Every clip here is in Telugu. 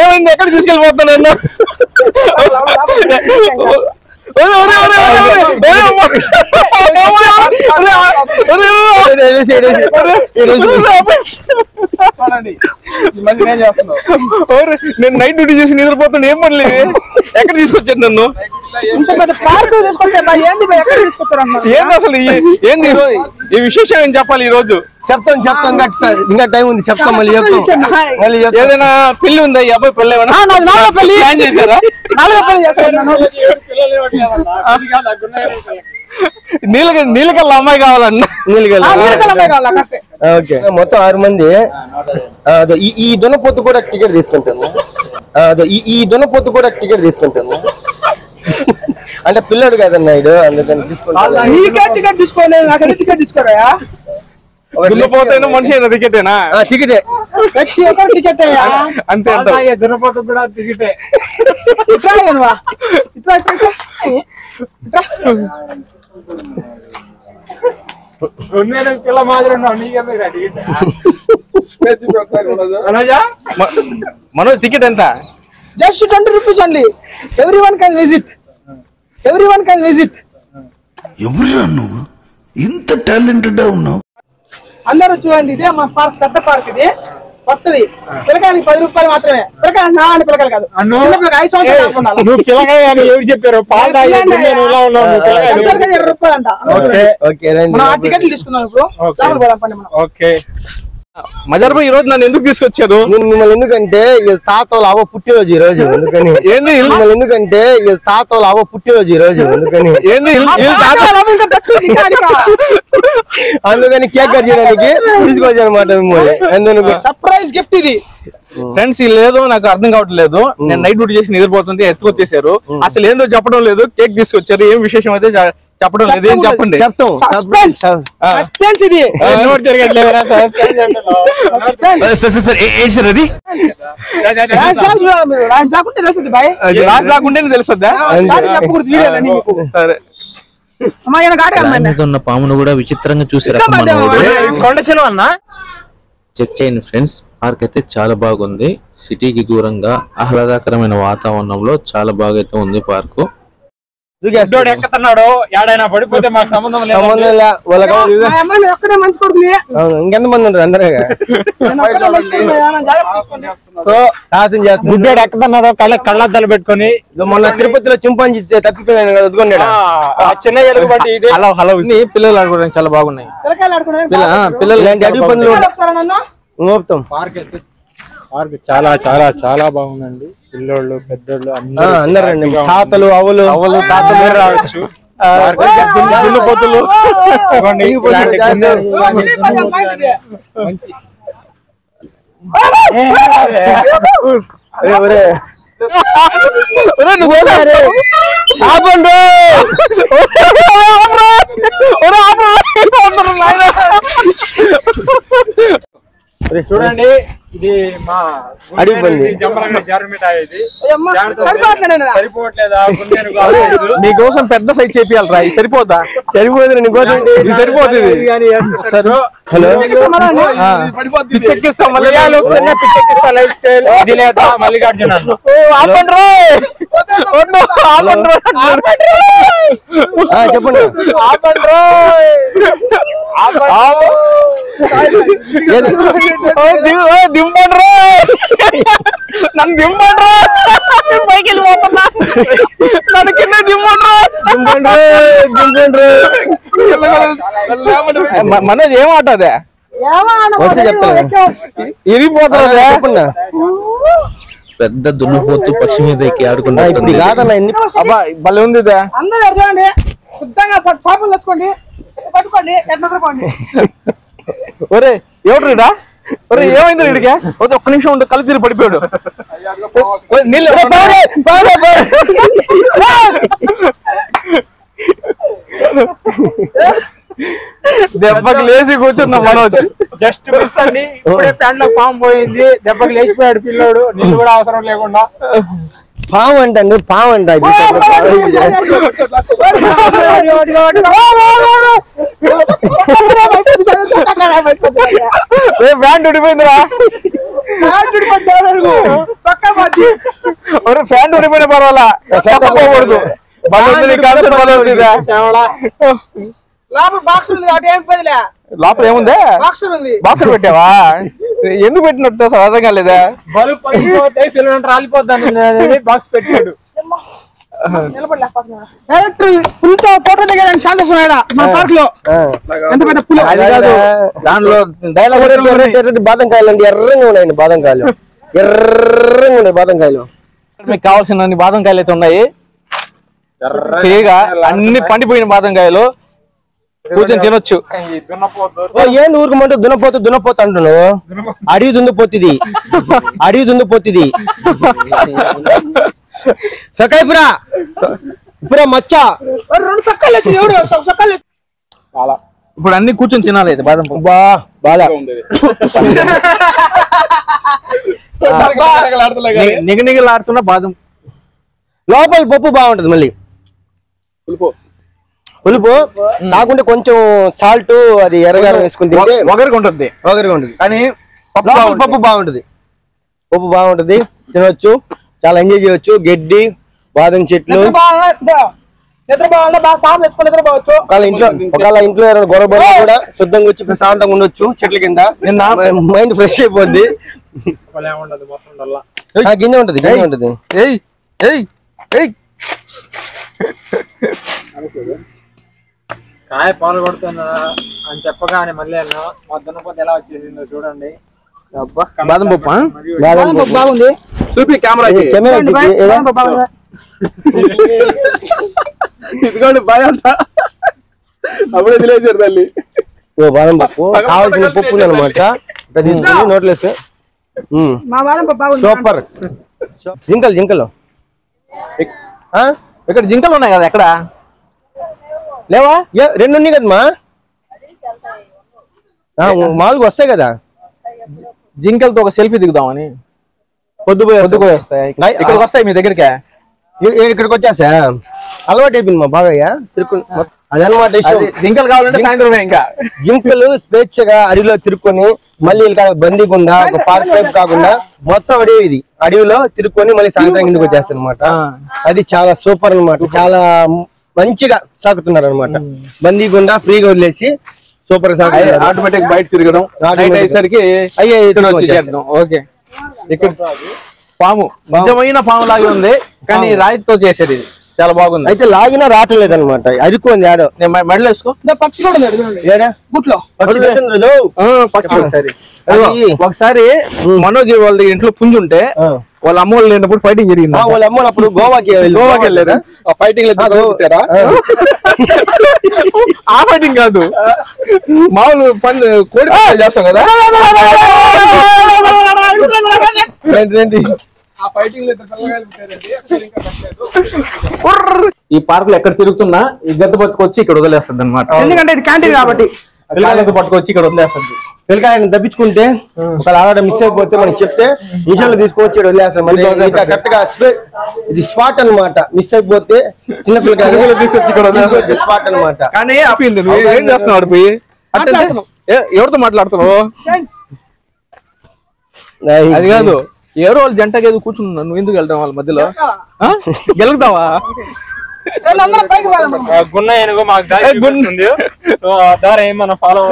ఏమైంది? ఎక్కడ తీసుకెళ్ళిపోతున్నాను? నేను నైట్ డ్యూటీ చేసి నిద్రపోతున్నా. ఏం పడలేదు. ఎక్కడ తీసుకొచ్చారు నన్ను? ఏంది అసలు? ఏంది ఈ విశేషం ఏం చెప్పాలి ఈ రోజు? చెప్తాం ఇంకా టైం ఉంది. చెప్తాం మళ్ళీ ఏదైనా పెళ్లి ఉందా? ఈ అబ్బాయి పెళ్లి ప్లాన్ చేశారా? నీళ్ళకల్లా అమ్మాయి కావాలన్నా? ఓకే, మొత్తం 6 మంది. ఈ దున్నపోతు కూడా టికెట్ తీసుకుంటాను. ఈ దున్నపోతు కూడా టికెట్ తీసుకుంటాను. అంటే పిల్లడు కదన్నా ఇడు, అందుకని తీసుకోరా. దున్నపోతైనా మనిషి అయినా టికెటేనా? టికెటే. అంతే దున్నపోతు కూడా టికెటే. పిల్ల మాదిరి మనోజ్ టికెట్ ఎంత? Just 20 rupees only. Everyone can visit. ఎవరురా నువ్వు? ఇంత టాలెంటెడ్ ఉన్నావు. అందరూ చూడండి, ఇదే మా పార్క్, పెద్ద పార్క్ ఇది. కొత్తది. పిల్లకాయలకి 10 రూపాయలు మాత్రమే. పిల్లకాయ నా అని పిల్లకాయలు కాదు. 5 సంవత్సరాలు. నువ్వు పిల్లకాయ అని ఎవరు చెప్పారు? పాలు తాగి 20 రూపాయలు అంట. మనం ఆ టికెట్లు తీసుకున్నాం ఇప్పుడు. ఓకే. మజార్ భాయ్, ఈ రోజు నన్ను ఎందుకు తీసుకొచ్చారు? మిమ్మల్ని ఎందుకంటే తాతలు అవ్వ పుట్టినరోజు ఈ రోజు. అందుకని ఏంది? ఎందుకంటే తాతలు అవ్వ పుట్టినరోజు ఈ రోజు. అందుకని కేక్ కట్ చేయడానికి తీసుకొచ్చాను అనమాట మిమ్మల్ని. సర్ప్రైజ్ గిఫ్ట్ ఇది. ఫ్రెండ్స్, లేదు నాకు అర్థం కావట్లేదు. నేను నైట్ డ్యూటీ చేసి నిద్రపోతుంటే ఎత్తుకొచ్చేసారు. అసలు ఏందో చెప్పడం లేదు. కేక్ తీసుకొచ్చారు. ఏం విశేషం అయితే చెప్పడం లేదు. ఏం చెప్పండి. చెప్తాం. ఇది నోట్ జరగట్లేదు. అది రాజు రాకుంటేనే తెలుస్తుందా? సరే. ఉన్న పామును కూడా విచిత్రంగా చూసారు. కొండచెలం అన్న చెక్ చేయండి ఫ్రెండ్స్. పార్క్ అయితే చాలా బాగుంది. సిటీకి దూరంగా ఆహ్లాదకరమైన వాతావరణంలో చాలా బాగా అయితే ఉంది పార్కు. ఎక్కుతున్నాడు. ఏడైనా పడిపోతే మాకు సంబంధం లేదు. ఇంకెంత మంది ఉంటారు? అందరూ గుడ్డోడు ఎక్కుతున్నాడు కళ్ళద్దాలు పెట్టుకుని. మొన్న తిరుపతిలో చింపాంజీ తప్పిపోయాను కదా, వదుకున్నాడు. చిన్న ఎలుగుబంటి హలో హలో. పిల్లలు ఆడుకోవడానికి చాలా బాగున్నాయి. పిల్లలు అడవి పనులు చాలా చాలా చాలా బాగుందండి. పిల్లోళ్ళు పెద్దోళ్ళు అందరండి. తాతలు అవలు తాతలు రావచ్చు. దున్నపోతులు మంచి చూడండి, ఇది మా అడిగి పంది. నీకోసం పెద్ద సైజ్ చేపియాలరా. ఇది సరిపోతా? సరిపోతుంది. ఇది సరిపోతుంది. పిచ్చెక్కిస్తా లైఫ్ స్టైల్ ఇది లేదా మల్లికార్జున. చెప్పండి. దింపండ్రా, నన్ను దింపండ్రా. పైకి వెళ్ళిపోతున్నా. నన్ను కింద దింపండ్రా. మనోజ్ ఏం ఆట అదే? ఇరిగిపోతుందా? పెద్ద దున్నపోతు పక్షి మీద ఎక్కి ఆడుకుంటా. అబ్బా భలే ఉంది. ఒరే ఎవడురా? ఒరే ఏమైంది వీడికి? ఒక్క నిమిషం ఉంటే కళ్ళు తిరిగి పడిపోయాడు. దెబ్బకి లేచి కూర్చున్నా మనోజ్. జస్ట్ మిస్ అండి. ఇప్పుడే ప్యాంట్ లో పాము పోయింది. దెబ్బకి లేచిపోయాడు పిల్లోడు. నీళ్ళు కూడా అవసరం లేకుండా. పాము అంటండి పాము అంట ఫ్యాన్ ఉడిపోయిందిరా ఫ్యాన్ ఉడిపోయినా పర్వాలా చెప్పకూడదు లోపల ఏముంది బాక్స్ పెట్టావా ఎందుకు పెట్టినట్టు అర్థం కాలేదా రాలిపోద్దాను బాక్స్ పెట్టాడు ఫోటో దిగడానికి ఛాన్సెస్ ఉన్నాయా మా పార్క్ లో ఎంత పెద్ద పులి దాంట్లో డైలాగ్ బాదం కాయలు అండి ఎర్రంగా ఉన్నాయండి బాదం కాయలు ఎర్రంగా ఉన్నాయి బాదం కాయలు మీకు కావాల్సిన బాదం కాయలు అయితే ఉన్నాయి అన్ని పండిపోయిన బాదం కాయలు కూర్చొని తినొచ్చు ఏంది ఊరుకమంటే దున్నపోతు అంటున్నావు అడిగి దుందిపోతుంది అడిగి దుందిపోతుంది సకాయపురా ఇప్పుడే మచ్చ రెండు సక్కలు వచ్చి ఎవడు సక్కలు ఇప్పుడు అన్ని కూర్చొని తినాలి అయితే బాదం బాగా నిగనిగలాడుతున్న బాదం లోపల పప్పు బాగుంటది మళ్ళీ పులుపు కాకుండా కొంచెం సాల్ట్ అది ఎర్రగారం వేసుకుని ఒకరికి ఉంటుంది కానీ పప్పు బాగుంటది పప్పు బాగుంటది తినొచ్చు చాలా ఎంజాయ్ చేయొచ్చు గడ్డి బాదం చెట్లు ఒకవేళ ఇంట్లో గొడవ కూడా శుద్ధంగా వచ్చి ప్రశాంతంగా ఉండొచ్చు చెట్ల కింద మైండ్ ఫ్రెష్ అయిపోద్ది గింజ ఉంటది కాయ పాలు కొడుతున్నా అని చెప్పగానే మళ్ళీ మొదటి ఎలా వచ్చేసిందో చూడండి బాదం పప్పు బాగుంది చూపి కెమెరా ఇదిగోండి బాయ్ అంట అప్పుడే తెలియజేరు తల్లి బాదం పప్పు కావాల్సిన పప్పు అనమాట తీసుకుని నోట్లు వేస్తే సూపర్ జింకలు ఇక్కడ జింకలు ఉన్నాయి కదా ఎక్కడ లేవా రెండు ఉన్నాయి కదమ్మా మామూలుగా వస్తాయి కదా జింకలతో ఒక సెల్ఫీ దిగుదామని పొద్దుపోయి వస్తాయి ఇక్కడికి వస్తాయి మీ దగ్గరికి ఇక్కడికి వచ్చేసా అలవాటు అయిపోయింది మా బాబాయ్య తిరుక్కుని అదనమాట జింకలు కావాలంటే సాయంత్రమే ఇంకా జింకలు స్వేచ్ఛగా అడవిలో తిరుక్కొని మళ్ళీ బందీకుండా ఒక పార్క్ టైప్ కాకుండా మొత్తం అడవి ఇది అడవిలో తిరుక్కొని మళ్ళీ సాయంత్రం కిందకి వచ్చేస్తాయి అనమాట అది చాలా సూపర్ అనమాట చాలా మంచిగా సాగుతున్నారు అనమాట బందీకుండా ఫ్రీగా వదిలేసి సూపర్ గా ఆటోమేటిక్ బయట తిరగడం అయ్యేసరికి ఓకే ఇక్కడ పాము నిజమైన పాము లాగా ఉంది కానీ రాయితో చేసేది ఇది చాలా బాగుంది అయితే లాగినా రావట్లేదు అనమాట అదుకోండి ఆడో మెడలు వేసుకో పక్షి కూడా గుట్లో ఒకసారి మనోజ్ వాళ్ళ ఇంట్లో పుంజు ఉంటే వాళ్ళ అమ్మ వాళ్ళు లేనప్పుడు ఫైటింగ్ జరిగింది వాళ్ళ అమ్మ అప్పుడు గోవాకి వెళ్ళారు ఫైటింగ్ ఆ ఫైటింగ్ కాదు మామూలు కోడి చేస్తాం కదా ఈ పార్క్ లో ఎక్కడ తిరుగుతున్నా ఈ గద్ద పట్టుకొచ్చి ఇక్కడ వదిలేస్తుంది అనమాట ఎందుకంటే ఇది క్యాంటీన్ కాబట్టి పిల్లలతో పట్టుకొచ్చి ఇక్కడ వదిలేస్తుంది పిల్లకాయని తప్పించుకుంటే ఒకవేళ ఆడ మిస్ అయిపోతే మనకి చెప్తే నిమిషాలు తీసుకొచ్చి వదిలేస్తాం మళ్ళీ కరెక్ట్ గా ఇది స్పాట్ అనమాట మిస్ అయిపోతే చిన్న పిల్లకాయలు తీసుకొచ్చి ఇక్కడ వదిలేసి స్పాట్ అనమాట కానీ ఏం చేస్తున్నాడు పోయి ఎవరితో మాట్లాడుతున్నావు అది కాదు ఎవరో వాళ్ళు జంటగా ఏదో కూర్చున్నా నువ్వు ఎందుకు వెళ్తావు వాళ్ళ మధ్యలో గెలుగుతావా గున్న ఏనుగు మాకు సో దారి మనం ఫాలో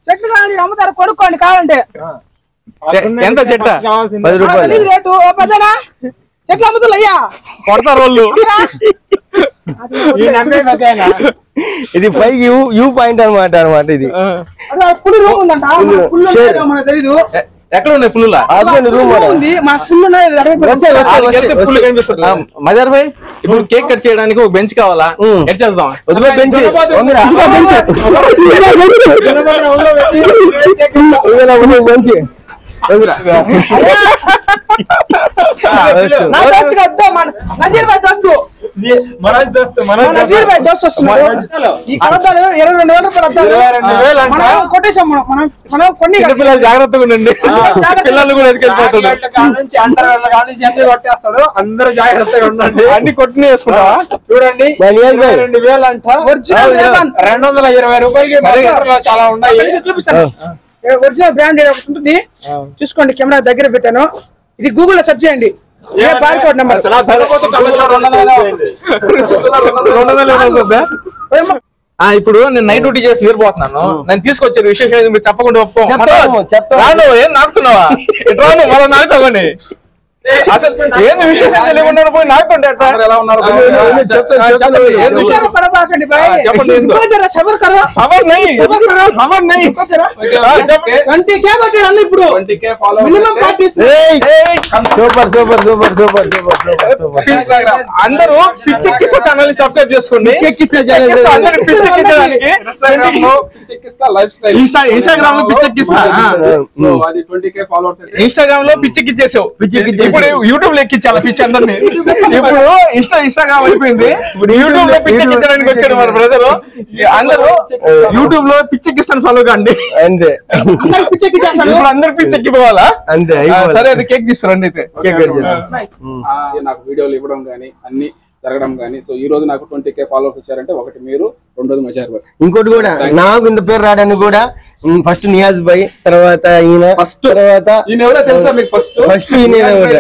చెట్లు కానీ అమ్ముతారు కొనుక్కోండి కావాలంటే ఎంత చెట్ట 10 రూపాయలు రేటు చెట్లు అమ్ముతారు అయ్యా కొడతారు వాళ్ళు ఇది పైకి యూ పాయింట్ అనమాట ఇది పులి రూమ్ ఉందంట తెలీదు ఎక్కడ ఉన్నాయి పుల్లులా మజార్ భాయ్ ఇప్పుడు కేక్ కట్ చేయడానికి ఒక బెంచ్ కావాలా ఎట్ చేద్దాం మన నజీర్ భాయ్ దోస్త్ వస్తున్నాడు. ఈ కడతాలు 22,000 రూపాయలు అద్దాలు. మనం కొట్టేసాం. మనం కొన్ని పిల్లలు జాగ్రత్తగా ఉండండి, పిల్లలు కూడా ఎదుకెళ్ళిపోతాడు. కొట్టేస్తాడు. అందరూ జాగ్రత్తగా ఉండండి. అన్ని కొట్టిన వేసుకుంటావా? చూడండి 22,000 అంట. ఒరిజినల్ 220 రూపాయలకి చాలా ఉన్నాయి. చూపిస్తాను. ఒరిజినల్ బ్రాండ్ ఉంటుంది, చూసుకోండి. కెమెరా దగ్గర పెట్టాను. ఇది గూగుల్ లో సెర్చ్ చేయండి. Bar code number. ఇప్పుడు నేను నైట్ డ్యూటీ చేసి నిద్రపోతున్నాను. నేను తీసుకొచ్చాను విశేషం మీరు చెప్పకుండా ఒప్పుకో. ఏం నాకుతున్నావా? రాను మళ్ళీ నాకుతావని అసలు ఏంది విశేషం తెలియకుండా పోయి నాకుతుంటే ఎలా ఉన్నారు? పడబాకండి భాయ్. సబర్ కరో. సబర్ నై. 20K కొట్టాడు అన్న. ఇప్పుడు 20K follow minimum practice. Super అందరూ పిచ్చెక్కిస్తా ఛానల్ ని సబ్స్క్రైబ్ చేసుకోండి. ఇన్స్టాగ్రామ్ లో పిచ్చెక్కిస్తా. ఇన్స్టాగ్రామ్ లో పిచ్చెక్కిచ్చేసావు. ఇప్పుడు యూట్యూబ్ లో ఎక్కించాలి పిచ్చి అందరినీ. ఇప్పుడు ఇన్స్టాగ్రామ్ అయిపోయింది, ఇప్పుడు యూట్యూబ్ లో పిచ్చెక్కించడానికి వచ్చాడు మన బ్రదర్. అందరూ యూట్యూబ్ లో పిచ్చెక్కిస్తాను ఫాలో కాండి. అంతే, ఇప్పుడు అందరు పిచ్చెక్కిపోవాలా? అంతే. సరే అది కేక్ తీసుకురండి. అయితే నాకు వీడియోలు ఇవ్వడం గానీ అన్ని జరగడం గానీ. సో ఈ రోజు నాకు 20K ఫాలోవర్స్ వచ్చారంటే ఒకటి మీరు, రెండోది మజార్ భాయ్. ఇంకోటి కూడా నాకు ఇంత పేరు రావడానికి కూడా ఫస్ట్ నియాజ్ భాయ్, తర్వాత ఈయన, తర్వాత ఈయన ఎవరో తెలుసా మీకు? ఫస్ట్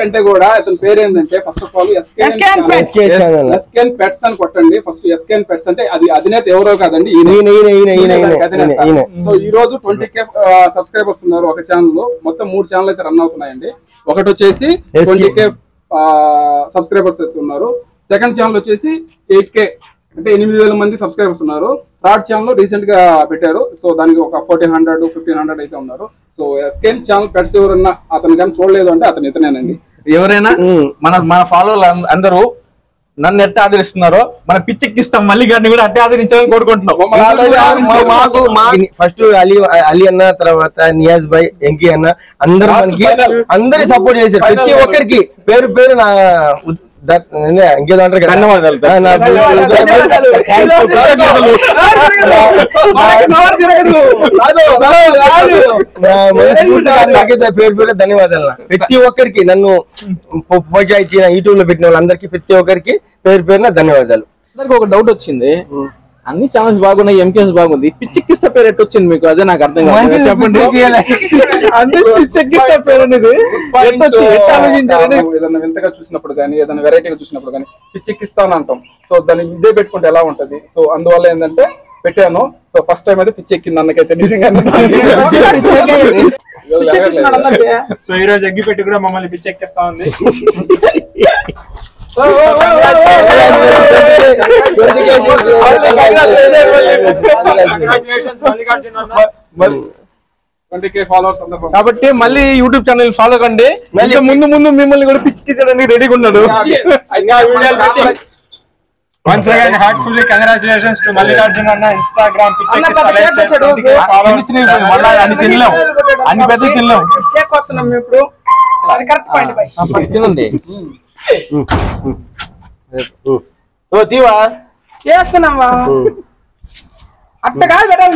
అంటే కూడా అతని పేరు ఏంటంటే ఫస్ట్ ఆఫ్ ఆల్ ఎస్కేన్ పెట్స్ అని కొట్టండి. ఫస్ట్ ఎస్కేన్ పెట్స్ అంటే అది అధినేత ఎవరో కాదండి, ఈయన. సో ఈ రోజు 20K సబ్స్క్రైబర్స్ ఉన్నారు ఒక ఛానల్ లో. మొత్తం 3 ఛానల్ అయితే రన్ అవుతున్నాయండి. ఒకటి వచ్చేసి 20K సబ్స్క్రైబర్స్ అయితే ఉన్నారు. సెకండ్ ఛానల్ వచ్చేసి 8K అంటే 8,000 మంది సబ్స్క్రైబర్స్ ఉన్నారు. థర్డ్ ఛానల్ రీసెంట్ గా పెట్టారు. సో దానికి ఒక 1,400 1,500 అయితే ఉన్నారు. సో ఎస్కేన్ ఛానల్ పెట్స్ ఎవరన్నా అతను కానీ చూడలేదు అంటే అతను ఇతనేనండి. ఎవరైనా మన ఫాలోవర్లు అందరూ నన్ను ఎట్ట ఆదరిస్తున్నారో మన పిచ్చెక్కిస్తాం మళ్ళీ గారిని కూడా అట్టే ఆదరించాలని కోరుకుంటున్నాం. ఫస్ట్ అలీ అన్న, తర్వాత నియాజ్ భాయ్, ఎంకీ అన్న, అందరూ మనకి అందరి సపోర్ట్ చేశారు. ప్రతి ఒక్కరికి పేరు పేరు నా ఇంకేదో అంటారు కదా, పేరు పేరు ధన్యవాదాలు. ప్రతి ఒక్కరికి నన్ను ప్రోత్సహించిన యూట్యూబ్ లో పెట్టిన వాళ్ళందరికీ ప్రతి ఒక్కరికి పేరు పేరున ధన్యవాదాలు. అందరికి ఒక డౌట్ వచ్చింది, అన్ని ఛానల్స్ బాగున్నాయి, ఎంకేఎస్ బాగుంది, పిచ్చెక్కిస్తా పేరు ఎట్టు వచ్చింది మీకు? అదే నాకు అర్థం కాదు, చెప్పండి. పిచ్చెక్కిస్తా పేరు అనేది ఏదైనా వింతగా చూసినప్పుడు కానీ ఏదైనా వెరైటీగా చూసినప్పుడు కానీ పిచ్చెక్కిస్తాను అంటాం. సో దాన్ని ఇదే పెట్టుకుంటే ఎలా ఉంటది? సో అందువల్ల ఏంటంటే పెట్టాను. సో ఫస్ట్ టైం అయితే పిచ్చెక్కింది అన్నకైతే నిజంగా. సో ఈ రోజు అగ్గి పెట్టి కూడా మమ్మల్ని పిచ్చెక్కిస్తా ఉంది. కాబట్టి మళ్ళీ యూట్యూబ్ ఛానల్ ఫాలో కండి. ముందు ముందు మిమ్మల్ని కూడా పిచ్చికించడానికి రెడీగా ఉన్నాడు. Once again, heartfully congratulations to Mallikarjun Anna, Instagram అన్ని తినలేం, అన్ని పెద్ద తినలేం. కేక్ వస్తున్నాం ఇప్పుడు. అది కరెక్ట్ పాయింట్ భాయ్. తినండి. తీవా చేస్తున్నావా? అట్ట కాదు పెట్టాలి.